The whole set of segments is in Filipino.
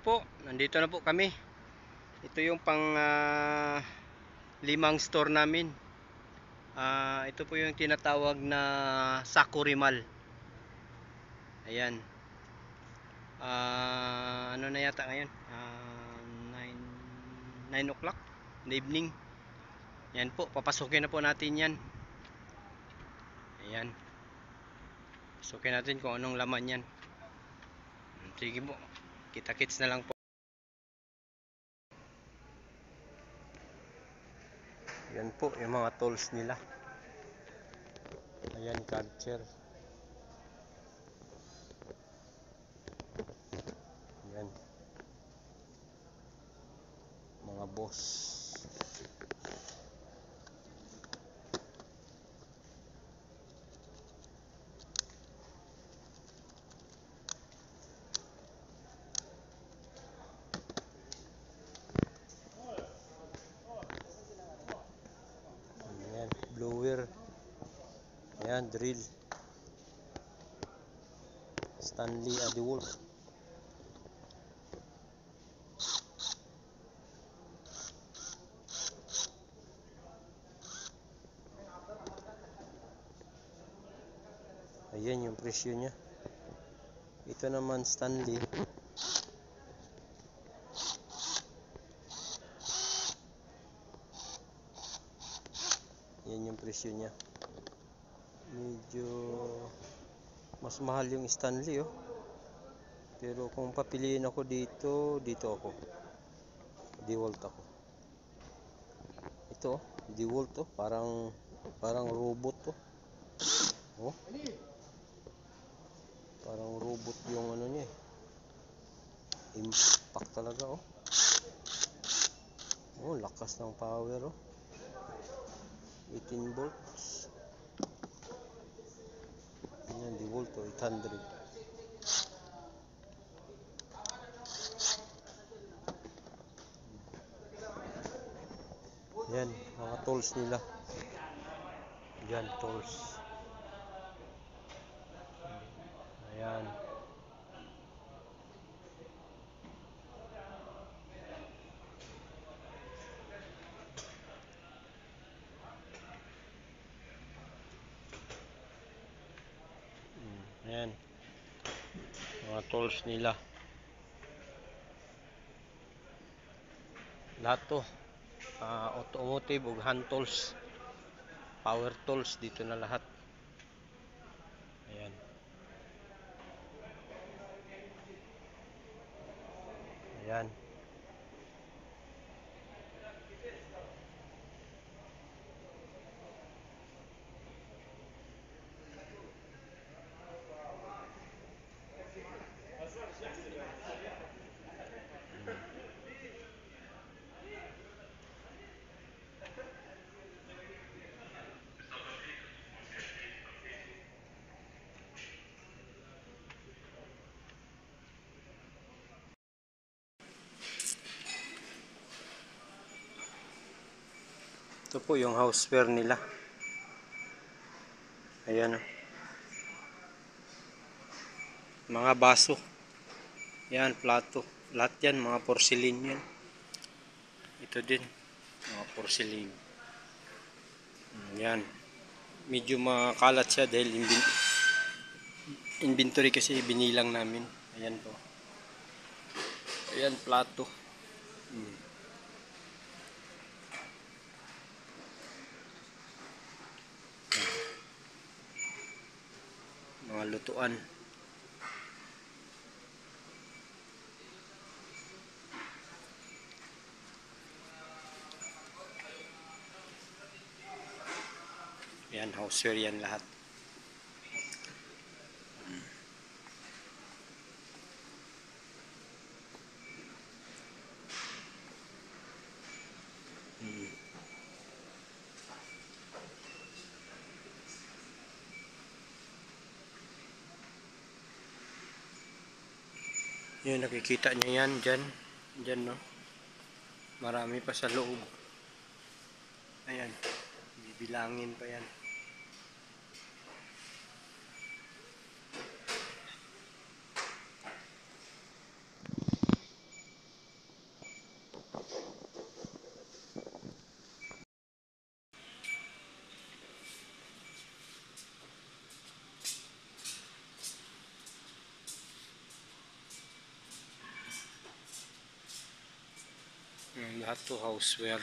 po, nandito na po kami. Ito yung pang limang store namin. Ito po yung tinatawag na Sakurimal. Ayan. Ano na yata ngayon? 9 o'clock in the evening. Yan po, papasukin na po natin yan. Ayan. Pasukin natin kung anong laman yan. Sige po, kita-kits na lang po. Yan po yung mga tools nila. Ayan, catcher. Ayan. Mga boss. Ayan, blower. Ayan, drill. Stanley DeWolf. Ayan yung presyo nya. Ito naman Stanley. Ayan yung presyo nya. Medyo mas mahal yung Stanley Pero kung papiliin ako dito ako. DeWalt ako. Ito DeWalt parang robot Parang robot yung ano niya Impact talaga lakas ng power 18 volts. Ayan, DeWalt 800. Yan, mga tools nila. Yan, tools. Ayan. Ayan. Mga tools nila. Lahat to. Automotive ug hand tools. Power tools dito na lahat. Ayan. Ayan. Ito po yung houseware nila. Ayan mga baso. Yan, plato. Lahat yan, mga porcelain yan. Ito din, mga porcelain. Yan. Medyo makalat siya dahil inventory kasi binilang namin. Ayan po. Ayan, plato. Mga lutuan. Yan, houseware yan lahat. Yan, nakikita niyo yan dyan. Dyan, no? Marami pa sa loob. Ayan. Bibilangin pa yan. Lahat to houseware.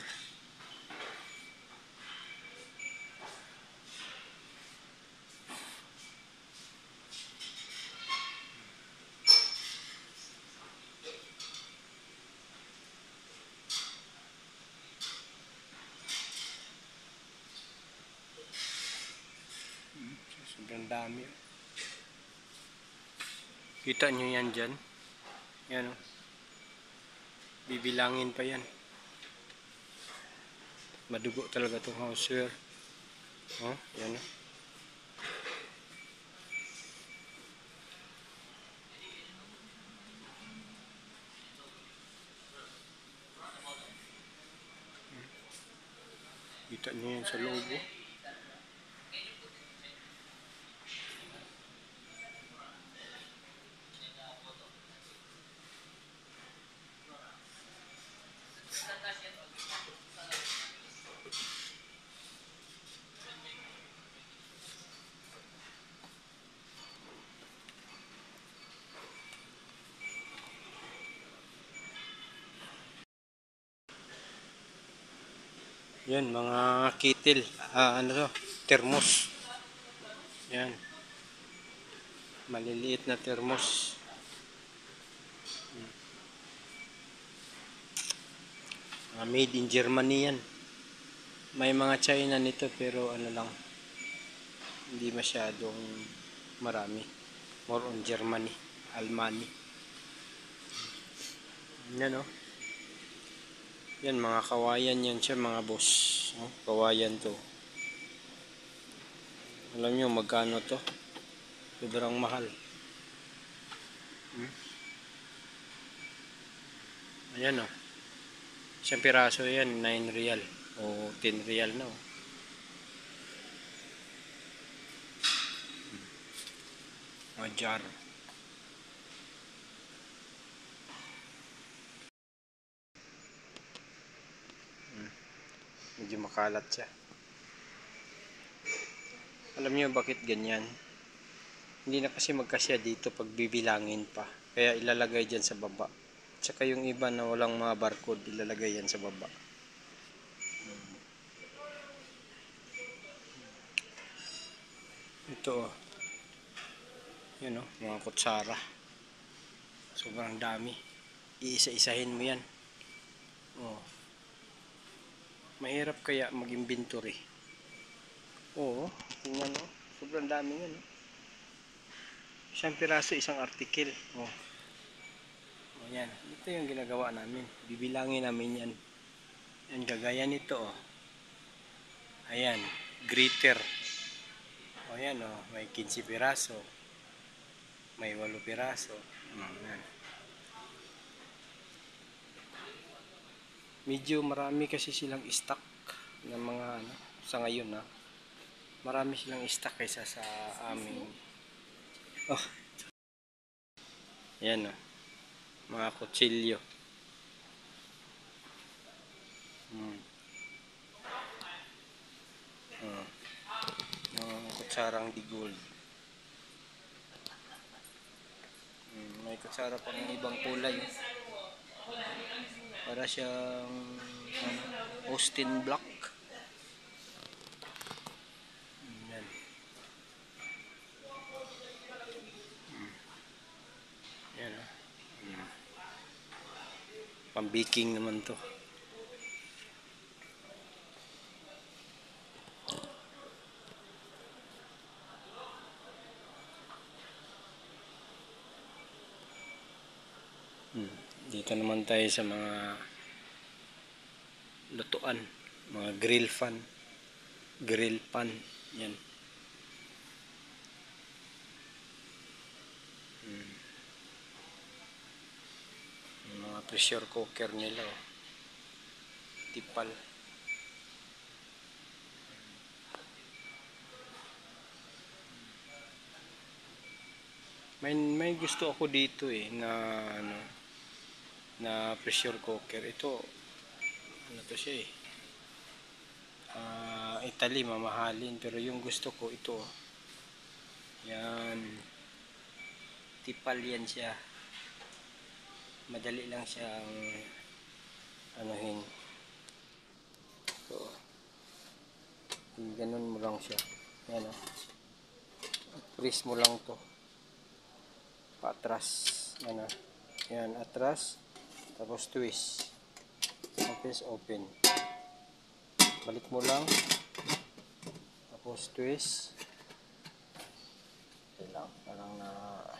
Sobrang dami. Kita nyo yan dyan. Yan o. Bibilangin pa yan. Madugo talaga itong houseware. Oh, yan o. Kita nyo yan sa loob o. Yan, mga kettle. Ano to? Thermos. Yan. Maliliit na thermos. Made in Germany yan. May mga China nito pero ano lang. Hindi masyadong marami. More on Germany. Almani. Yan o. Yan, mga kawayan yan siya mga boss. Oh, kawayan to. Alam nyo magkano to? Sobrang mahal. Ayan o. Isang piraso yan, 9 real. O 10 real na o. Mga jar. Medyo makalat siya. Alam niyo bakit ganyan? Hindi na kasi magkasya dito pag bibilangin pa. Kaya ilalagay dyan sa baba. Tsaka yung iba na walang mga barcode, ilalagay yan sa baba. Ito o. Yan o, mga kutsara. Sobrang dami. Iisa-isahin mo yan. Oh. Mahirap kaya mag-inventory. Oo, tingnan o. Sobrang dami yan. Isang piraso, isang article. Oh. O yan. Ito yung ginagawa namin. Bibilangin namin yan. Yan, gagaya nito o. Ayan, greeter. O yan o, may 15 piraso. May 8 piraso. Yan. Medyo marami kasi silang stock ng mga ano, sa ngayon ha. Marami silang stock kaysa sa aming. Oh. Yan o. Mga kutsilyo. Mga kutsarang di gold. May kutsara pang ibang kulay. Para siyang Austin Black. Yan. Yan o. Pambaking naman to. Dito naman tayo sa mga lutuan, mga grill pan, yan. Mga pressure cooker nila oh. Tipal. May gusto ako dito na ano, na pressure cooker. Ito ano to siya Italy, mamahalin, pero yung gusto ko ito. Yan. Tipal yan siya. Madali lang siyang anuhin. So, ganun mo lang siya. Yan o. Press mo lang to. Paatras. Yan o. Yan, atras. Tapos twist. Tapos open. Balik mo lang. Tapos twist. Ito lang. Parang na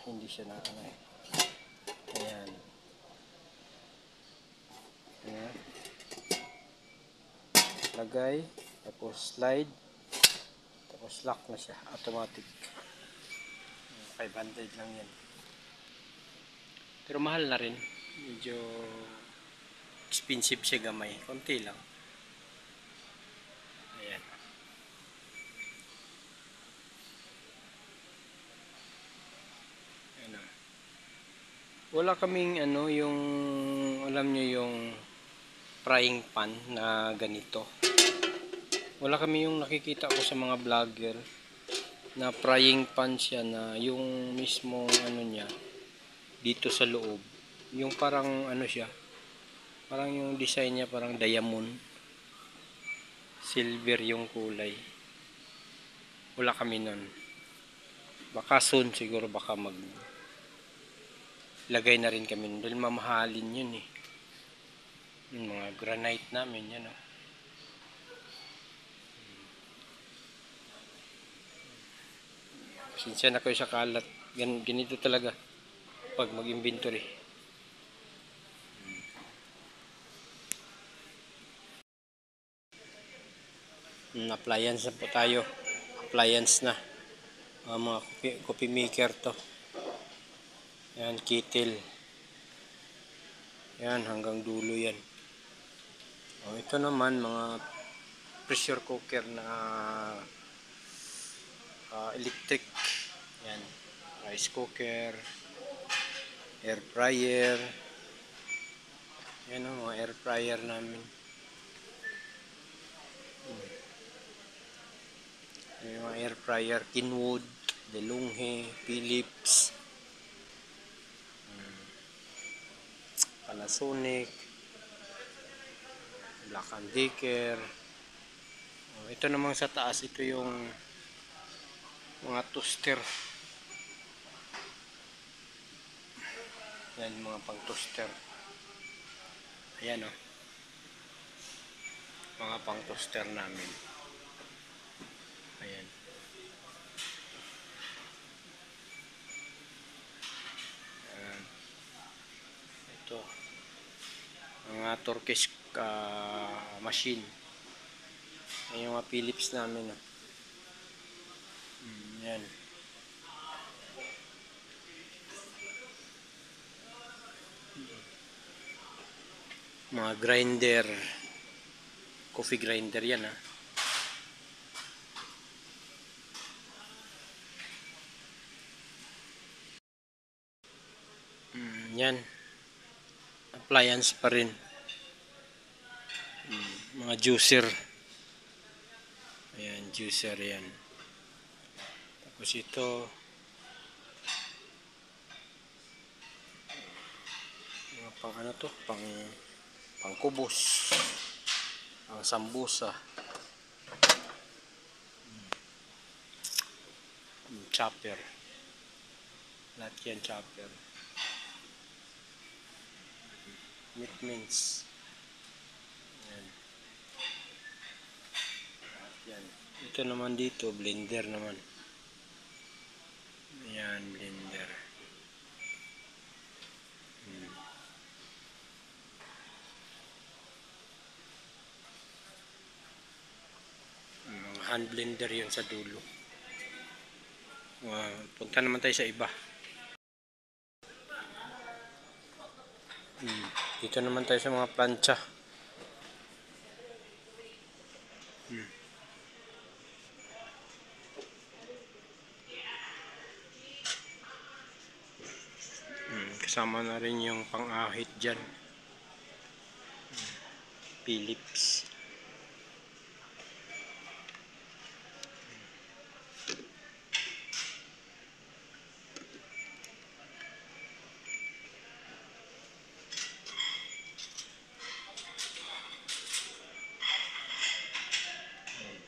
hindi siya na ano eh. Ayan. Ayan. Lagay. Tapos slide. Tapos lock na siya. Automatic. 500 lang yan. Pero mahal na rin. Medyo expensive siya gamay. Konti lang. Ayan. Ayan. Wala kaming ano yung alam nyo yung frying pan na ganito. Wala kami yung nakikita ko sa mga vlogger na frying pan siya na yung mismong ano niya dito sa loob. Yung parang ano siya. Parang yung design niya parang diamond. Silver yung kulay. Wala kami nun. Baka soon siguro baka mag lagay na rin kami nun. Dahil mamahalin yun eh. Yung mga granite namin yan oh. Sinsya na kayo sa kalat. Ganito talaga pag mag-inventory. Appliance na po tayo. Appliance na. Mga coffee maker to. Yan, kettle. Yan, hanggang dulo yan. Ito naman, mga pressure cooker na electric. Yan, rice cooker, air fryer. Yan o, mga air fryer namin. Yung mga air fryer, Kenwood, DeLonghi, Philips, Panasonic, Black & Decker. Ito namang sa taas, ito yung mga toaster. Yan, mga pang toaster. Ayan o. Mga pang toaster namin. Ayan. Ito. Mga Turkish machine. Ayan yung mga Philips namin o. Ayan. Mga grinder, coffee grinder yan ha. Yan, appliance pa rin. Mga juicer. Ayan, juicer yan. Tapos ito, mga pang ano to, pang kubos, pang sambusa, chopper, lahat yan chopper, meat mince. Yan. Yan. Ito naman dito, blender naman. Ayan, blender. Hand blender yun sa dulo. Punta naman tayo sa iba. Dito naman tayo sa mga plancha. Kasama na rin yung pang-ahit dyan. Philips.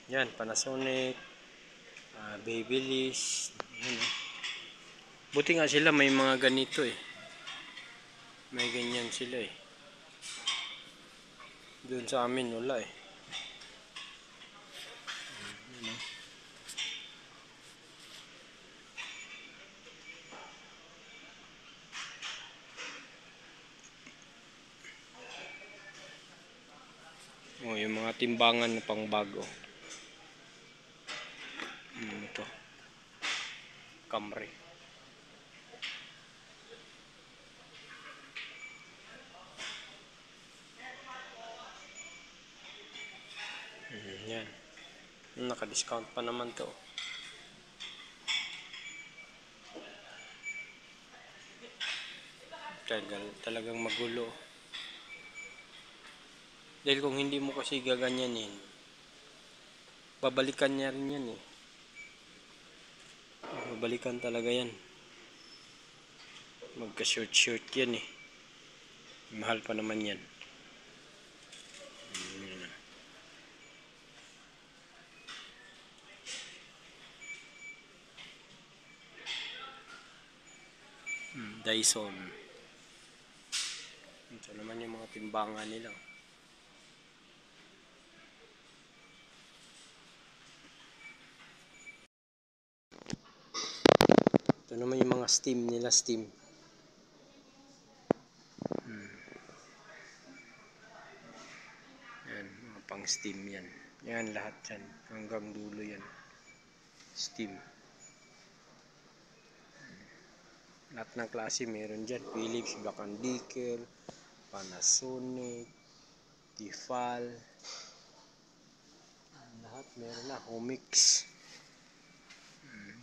Yan, Panasonic, Babyliss. Yan, oh. Buti nga sila may mga ganito eh. May ganyan sila eh. Doon sa amin wala eh. Yan, oh. Oh, yung mga timbangan na pang bago. Ito. Camry. Yan. Naka-discount pa naman to. Talagang magulo. Dahil kung hindi mo kasi gaganyanin, babalikan niya rin yan eh. Babalikan talaga yan. Magka-short yan eh. Mahal pa naman yan. Dyson. Ito naman yung mga timbangan nila. Ito naman yung mga steam nila, steam. Yan, mga pang steam yan. Yan lahat yan. Hanggang dulo yan. Steam. Lahat ng klase meron dyan. Philips, Black & Decker, Panasonic, Tefal. Lahat meron na. Homix.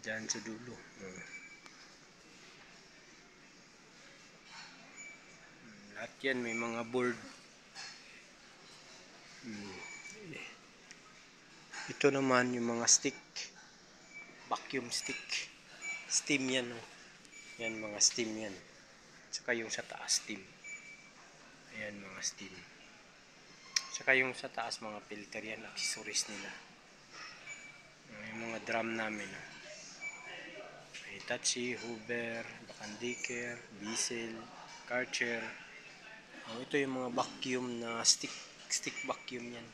Dyan sa dulo. Lahat yan may mga board. Ito naman yung mga stick. Vacuum stick. Steam yan oh. Yan mga steam yan. Saka yung sa taas steam. Ayan mga steam. Saka yung sa taas mga filter yan. Accessories nila. Yung mga drum namin. Hitachi, Hoover, Black & Decker, Diesel, Karcher. Ito yung mga vacuum na stick vacuum yan.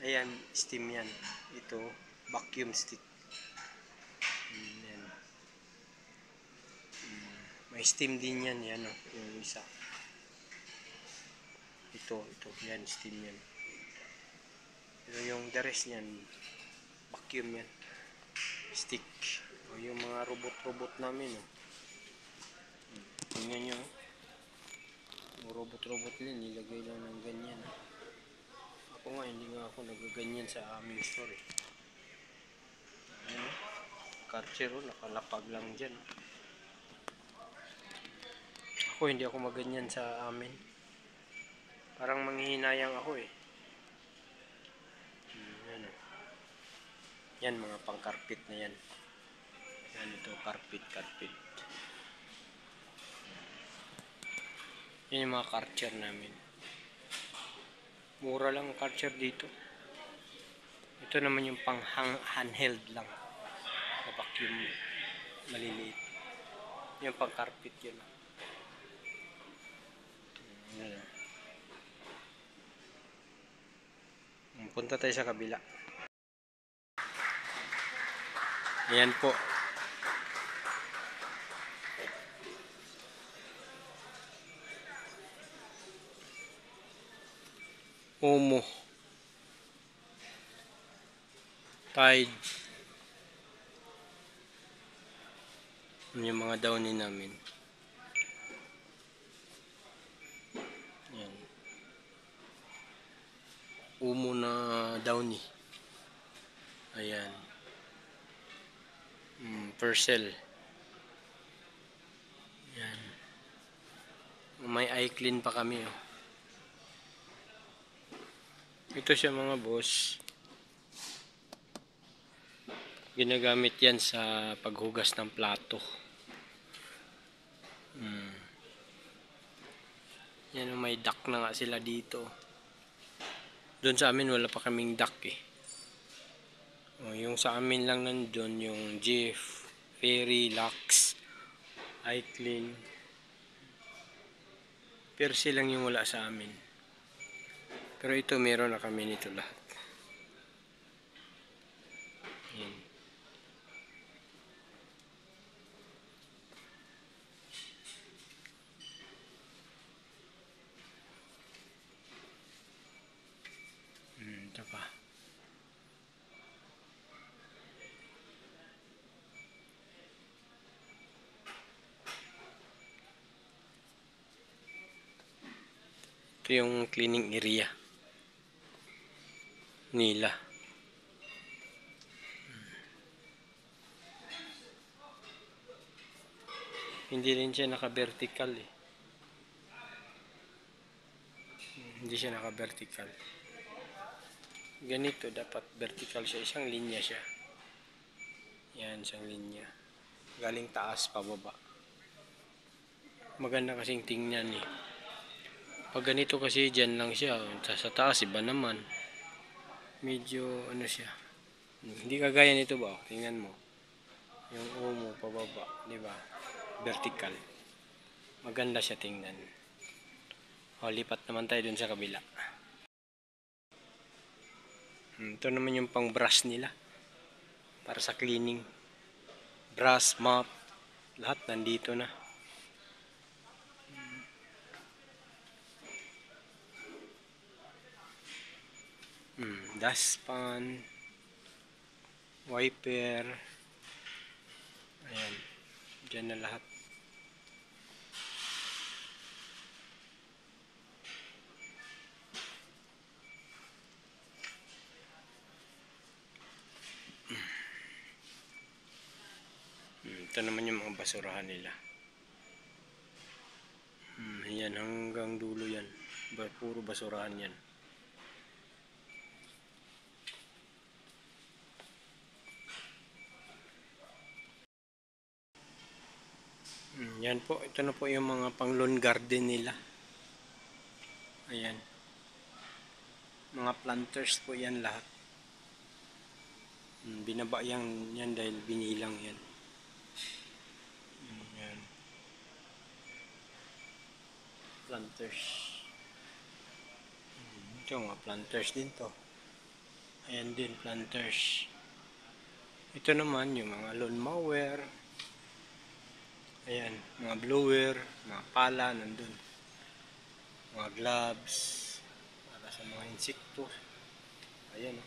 Ayan, steam yan. Ito, vacuum stick. Yan. May steam din yan. Yan o, yung isa. Ito, yan, steam yan. Ito yung the rest yan. Vacuum yan. Stick. O, yung mga robot namin. O. Tingnan nyo. Yung robot din, nilagay lang ng ganyan. Ako nga, hindi nga ako nagaganyan sa aming store. Ayan. Karcher, nakalapag lang dyan. Ako, hindi ako maganyan sa amin. Parang manghihinayang ako eh. Yan, yan mga pang carpet na yan. Yan ito, carpet. Yan yung mga Karcher namin. Mura lang ang Karcher dito. Ito naman yung pang handheld lang. Na vacuum maliliit. Yung pang carpet yun. Punta tayo sa kabila. Ayan po. Omo. Tide. Yung mga downy namin. Ayan. Omo na downy. Ayan. Percel. Ayan. May eye clean pa kami oh. Ito siya mga boss. Ginagamit yan sa paghugas ng plato. Yan may duct na nga sila dito. Doon sa amin wala pa kaming duck eh. Yung sa amin lang nandun yung Jeff, Fairy, Lux, Iclin. Percy lang yung wala sa amin. Pero ito meron na kami nito lahat. Yan. Ito pa. Ito yung cleaning area nila. Hindi rin siya naka-vertical eh. Hindi siya naka-vertical. Ganito dapat vertical siya. Isang linya siya. Yan, isang linya. Galing taas pababa. Maganda kasing tingnan eh. Pag ganito kasi dyan lang siya. Sa taas iba naman. Medyo ano siya. Hindi kagaya nito ba? Tingnan mo. Yung umo pababa. Diba? Vertical. Maganda siya tingnan. Lipat naman tayo dun sa kabila. Ito naman yung pang brush nila. Para sa cleaning. Brush, mop. Lahat nandito na. Dustpan, wiper, ayan, dyan na lahat. Ito naman yung mga basurahan nila. Ayan, hanggang dulo yan. Puro basurahan yan. Yan po, ito na po yung mga pang lawn garden nila. Ayan. Mga planters po yan lahat. Binaba yan dahil binilang yan. Ayan. Planters. Ito mga planters din to. Ayan din, planters. Ito naman yung mga lawn mower. Ayan, mga blower, mga pala nandun. Mga gloves para sa mga insekto. Ayan o.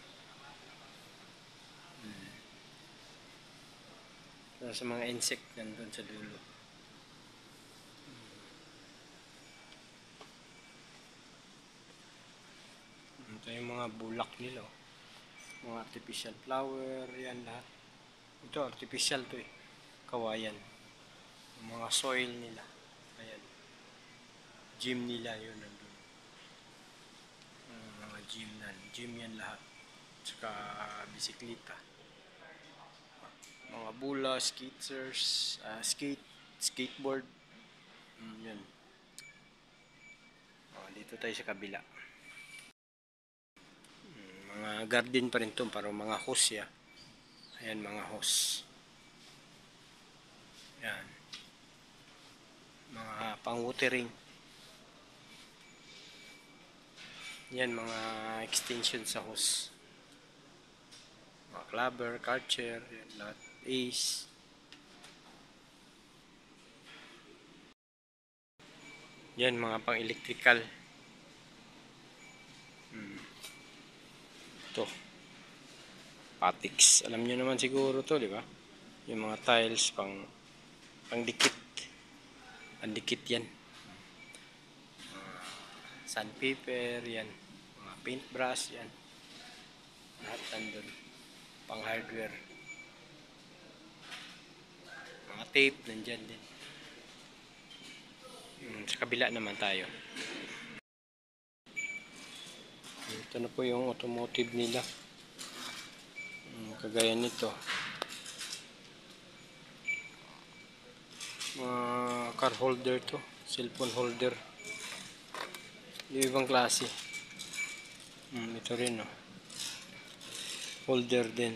Para sa mga insect nandun sa dulo. Ito yung mga bulak nila o. Mga artificial flower, yan lahat. Ito artificial to eh. Kawayan. Yung mga soil nila. Ayan. Gym nila yun nandun. Mga gym yan lahat. Tsaka bisikleta. Mga bula, skaters, skateboard. Yan. Dito tayo sa kabila. Mga garden pa rin to, para mga hose ya. Ayan, mga hose. Yan. Mga pang-watering. Yan, mga extension sa hose. Mga clubber, karcher, yan lahat. Ace. Yan, mga pang-electrical. Ito. Patix. Alam nyo naman siguro to, di ba? Yung mga tiles pang-dikit. Pandikit yan. Sandpaper, yan. Mga paintbrush, yan. Lahat nandun. Pang hardware. Mga tape, nandyan din. Sa kabila naman tayo. Ito na po yung automotive nila. Kagaya nito. Mga car holder to. Cellphone holder. Yung ibang klase. Ito rin, oh. Holder din.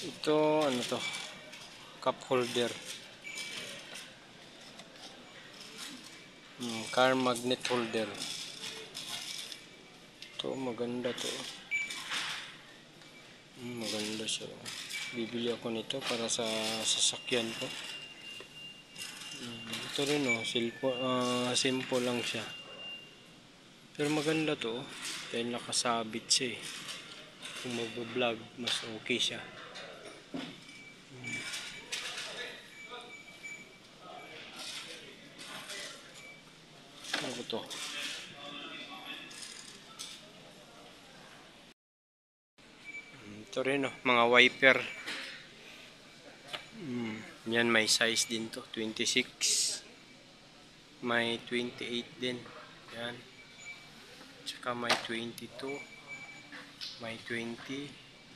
Ito, ano to? Cup holder. Car magnet holder. Ito, maganda to. Maganda siya. Bibili ako nito para sa sasakyan ko. Ito rin, oh. Simple lang siya. Pero maganda to, oh. Dahil nakasabit siya, eh. Kung mag-vlog, mas okay siya. Ano to? Ito rin, oh, mga wiper. Yan, may size din to, 26. May 28 din. Yan. Tsaka may 22. May 20.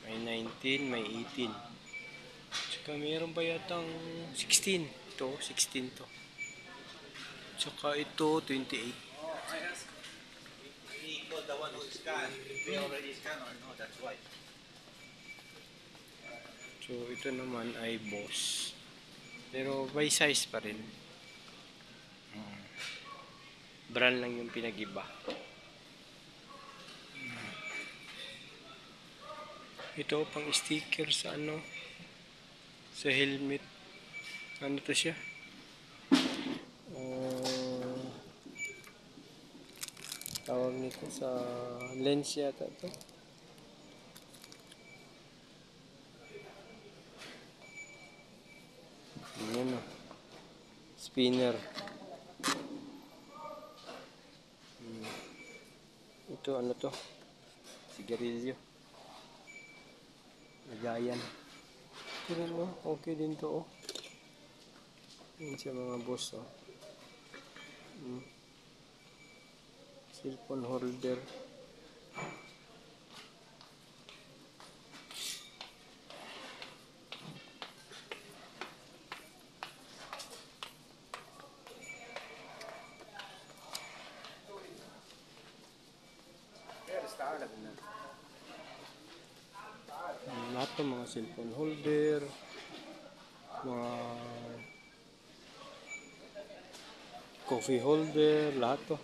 May 19. May 18. Tsaka mayroon ba yatang 16? Ito, 16 to. Tsaka ito, 28. The one who scanned, they already scanned or no, that's why. So, ito naman ay Boss. Pero by size pa rin. Brand lang yung pinag-iba. Ito pang sticker sa ano, sa helmet. Ano to siya? Tawag nito sa lens yata to. Ayan, o. Spinner. Ito ano to? Sigarilyo. Lagayan. Pero okay din to, oh. Yan siya mga boss, oh. Cellphone holder. Lahat ng mga cellphone holder, mga coffee holder, lahat to.